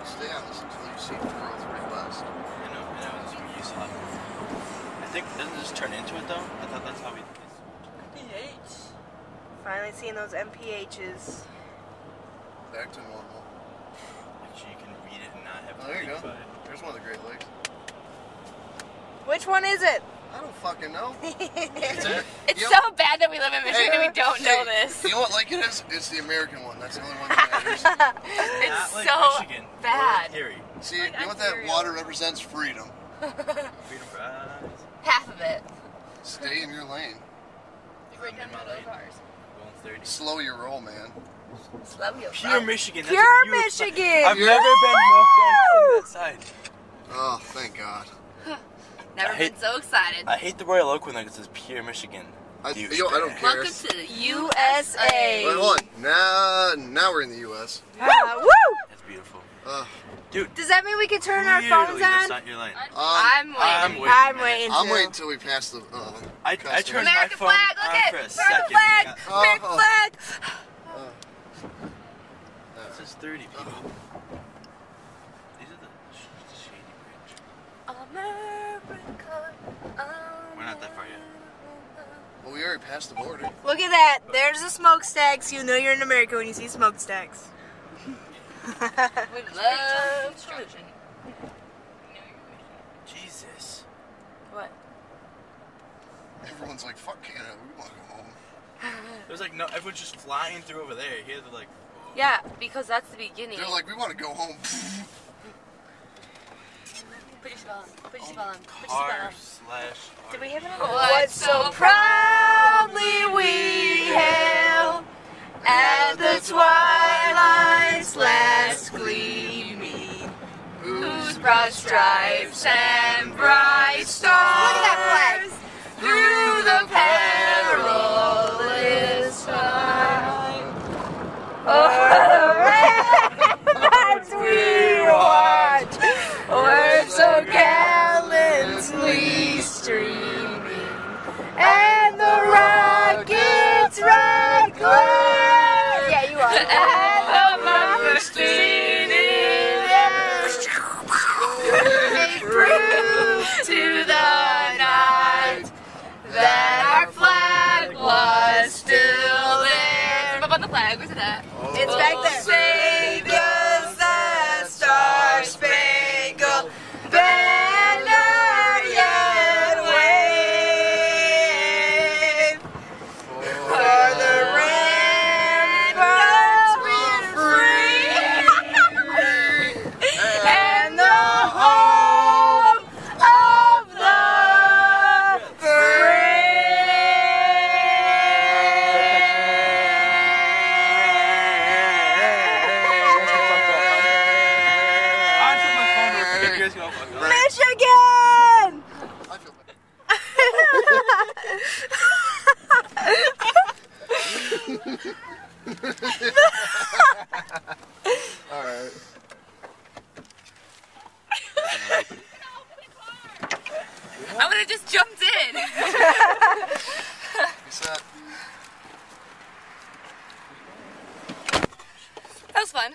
Stay on this until you see 403 West. I know. This is what you saw. I think, doesn't this turn into it though? I thought that's how we did this. Finally seeing those MPHs. Back to normal. Actually, you can read it and not have to Oh, there you read go. about it. There's one of the Great Lakes. Which one is it? I don't fucking know. It's so bad that we live in Michigan and we don't know this. You know what lake it is? It's the American one. That's the only one that matters. It's Not like so Michigan. bad. Or Erie. See, you know what that water represents? Freedom. Freedom fries. Half of it. Stay in your lane. Right down the middle of ours. Going 30. Slow your roll, man. Slow your Pure Michigan. That's Pure a beautiful side. Michigan. I've never been more fun from that side. Oh, thank God. Never been so excited. I hate the Royal Oak when it says Pure Michigan. I don't care. Welcome to the USA. Wait, hold on. Now we're in the U.S. Woo! That's beautiful. Dude, Does that mean we can turn our phones clearly that's on? not your lane. I'm waiting. I'm waiting. I'm too. waiting until we pass the. I customs. turned my American phone flag, look on at for it. a American second. flag. Oh. American flag. It says 30 people. These are the shady bridge. America. We're not that far yet. Well, we already passed the border. Look at that. There's the smokestacks. You know you're in America when you see smokestacks. We love children. Jesus. What? Everyone's like, fuck Canada, we want to go home. There's like no, everyone's just flying through over there. Here they're like, Yeah, because that's the beginning. They're like, we want to go home. Put your spell on. Put your spell on. Put your spell car on. slash. Did we have it? What so proudly we hail at the twilight's last gleaming, whose broad stripes and bright stars Look at that flag. through the perilous time. As we watch, words so gallantly streaming, and the rockets rock glad. Yeah, you are. And the bursting in may prove to the night that our flag was still there. What about the flag? Where's it at? It's back there. Say does the Star Spangled Banner yet wave? For the rainbows we're free, and the home of the Michigan! I feel bad. All right. I would have just jumped in. That was fun.